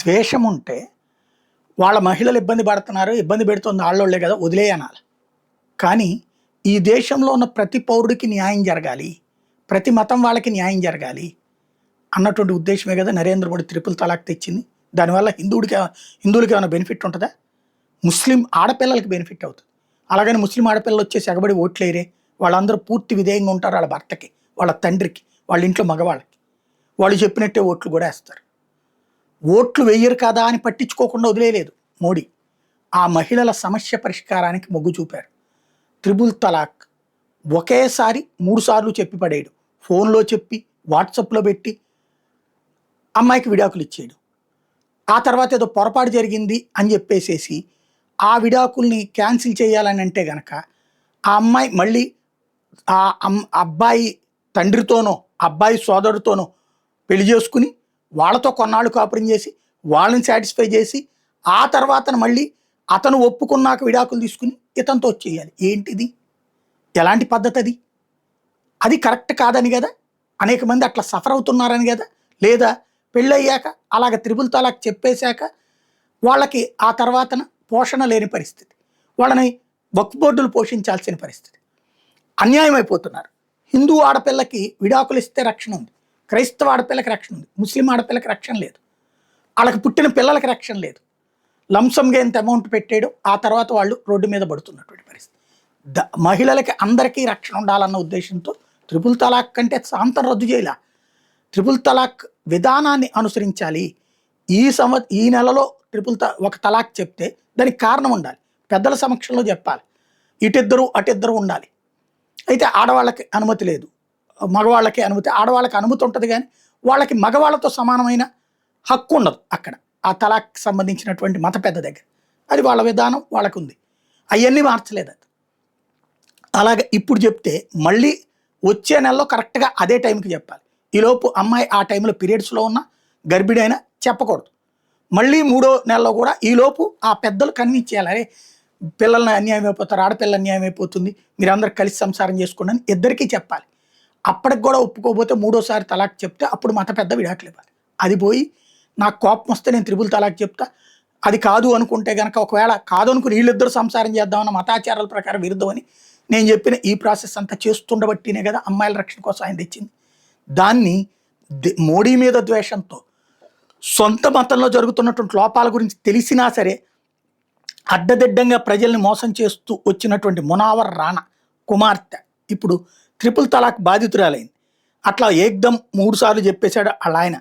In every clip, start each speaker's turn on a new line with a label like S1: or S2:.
S1: ద్వేషం ఉంటే వాళ్ళ మహిళలు ఇబ్బంది పడుతున్నారు, ఇబ్బంది పెడుతుంది ఆళ్ళోళ్ళే కదా, వదిలేయనాలి. కానీ ఈ దేశంలో ఉన్న ప్రతి పౌరుడికి న్యాయం జరగాలి, ప్రతి మతం వాళ్ళకి న్యాయం జరగాలి అన్నటువంటి ఉద్దేశమే కదా నరేంద్ర మోడీ ట్రిపుల్ తలాక్ తెచ్చింది. దానివల్ల హిందువులకి ఏమైనా బెనిఫిట్ ఉంటుందా? ముస్లిం ఆడపిల్లలకి బెనిఫిట్ అవుతుంది. అలాగని ముస్లిం ఆడపిల్లలు వచ్చేసి ఎగబడి ఓట్లేరే, వాళ్ళందరూ పూర్తి విధేయంగా ఉంటారు వాళ్ళ భర్తకి, వాళ్ళ తండ్రికి, వాళ్ళ ఇంట్లో మగవాళ్ళకి. వాళ్ళు చెప్పినట్టే ఓట్లు కూడా వేస్తారు. ఓట్లు వెయ్యరు కదా అని పట్టించుకోకుండా వదిలేయలేదు మోడీ. ఆ మహిళల సమస్య పరిష్కారానికి మొగ్గు చూపారు. త్రిబుల్ తలాక్ ఒకేసారి 3 సార్లు చెప్పి పడేయడు. ఫోన్లో చెప్పి, వాట్సాప్లో పెట్టి అమ్మాయికి విడాకులు ఇచ్చేయడు. ఆ తర్వాత ఏదో పొరపాటు జరిగింది అని చెప్పేసేసి ఆ విడాకుల్ని క్యాన్సిల్ చేయాలని అంటే గనక ఆ అమ్మాయి మళ్ళీ ఆ అబ్బాయి తండ్రితోనో అబ్బాయి సోదరుడితోనో పెళ్లి చేసుకుని వాళ్ళతో కొన్నాళ్ళు కాపురం చేసి వాళ్ళని సాటిస్ఫై చేసి ఆ తర్వాత మళ్ళీ అతను ఒప్పుకున్నాక విడాకులు తీసుకుని ఇతనితో వచ్చేయాలి. ఏంటిది? ఎలాంటి పద్ధతి అది? అది కరెక్ట్ కాదని కదా అనేక మంది అట్లా సఫర్ అవుతున్నారని కదా. లేదా పెళ్ళయ్యాక అలాగ త్రిపుల్ తలాక్ చెప్పేశాక వాళ్ళకి ఆ తర్వాతన పోషణ లేని పరిస్థితి, వాళ్ళని వక్ఫ్ బోర్డులు పోషించాల్సిన పరిస్థితి. అన్యాయం అయిపోతున్నారు. హిందూ ఆడపిల్లకి విడాకులు ఇస్తే రక్షణ ఉంది, క్రైస్తవ ఆడపిల్లకి రక్షణ ఉంది, ముస్లిం ఆడపిల్లకి రక్షణ లేదు, వాళ్ళకి పుట్టిన పిల్లలకి రక్షణ లేదు. లంసంగా ఎంత అమౌంట్ పెట్టాడు, ఆ తర్వాత వాళ్ళు రోడ్డు మీద పడుతున్నటువంటి పరిస్థితి. మహిళలకి అందరికీ రక్షణ ఉండాలన్న ఉద్దేశంతో త్రిపుల్ తలాక్ కంటే శాంతం రద్దు చేయాల, త్రిపుల్ తలాక్ విధానాన్ని అనుసరించాలి. ఈ నెలలో ఒక తలాక్ చెప్తే దానికి కారణం ఉండాలి, పెద్దల సమక్షంలో చెప్పాలి, ఇటిద్దరు అటిద్దరు ఉండాలి. అయితే ఆడవాళ్ళకి అనుమతి లేదు, మగవాళ్ళకి అనుమతి. ఆడవాళ్ళకి అనుమతి ఉంటుంది కానీ వాళ్ళకి మగవాళ్ళతో సమానమైన హక్కు ఉండదు అక్కడ ఆ తలాక్ సంబంధించినటువంటి మత పెద్ద దగ్గర. అది వాళ్ళ విధానం, వాళ్ళకు ఉంది. అవన్నీ మార్చలేదు అది. అలాగే ఇప్పుడు చెప్తే మళ్ళీ వచ్చే నెలలో కరెక్ట్గా అదే టైంకి చెప్పాలి. ఈలోపు అమ్మాయి ఆ టైంలో పీరియడ్స్లో ఉన్న గర్భిణి అయినా చెప్పకూడదు. మళ్ళీ 3వ నెలలో కూడా ఈలోపు ఆ పెద్దలు కన్విన్స్ చేయాలి, అరే పిల్లల్ని అన్యాయం అయిపోతారు, ఆడపిల్ల అన్యాయం అయిపోతుంది, మీరు అందరు కలిసి సంసారం చేసుకోండి అని ఇద్దరికీ చెప్పాలి. అప్పటికి కూడా ఒప్పుకోకపోతే 3వసారి తలాక్ చెప్తే అప్పుడు మత పెద్ద విడాకులు ఇవ్వాలి. అది పోయి నాకు కోపం వస్తే నేను త్రిపుల్ తలాక్ చెప్తా, అది కాదు అనుకుంటే కనుక ఒకవేళ కాదు అనుకుని వీళ్ళిద్దరు సంసారం చేద్దామన్న మతాచారాల ప్రకారం విరుద్ధమని నేను చెప్పిన ఈ ప్రాసెస్ అంతా చేస్తుండబట్టినే కదా అమ్మాయిల రక్షణ కోసం ఆయన తెచ్చింది. దాన్ని మోడీ మీద ద్వేషంతో సొంత మతంలో జరుగుతున్నటువంటి లోపాల గురించి తెలిసినా సరే అడ్డదిడ్డంగా ప్రజల్ని మోసం చేస్తూ వచ్చినటువంటి మునావర్ రాణా కుమార్తె ఇప్పుడు త్రిపుల్ తలాక్ బాధితురాలైంది. అట్లా ఏకదం 3 సార్లు చెప్పేశాడు వాళ్ళ ఆయన.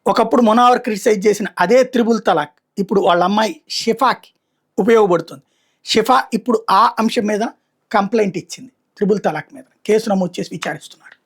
S1: ఒకప్పుడు మునావర్ క్రిటిసైజ్ చేసిన అదే త్రిపుల్ తలాక్ ఇప్పుడు వాళ్ళ అమ్మాయి షిఫాకి ఉపయోగపడుతుంది. షిఫా ఇప్పుడు ఆ అంశం మీద కంప్లైంట్ ఇచ్చింది, త్రిపుల్ తలాక్ మీద కేసు నమోదు చేసి విచారిస్తున్నారు.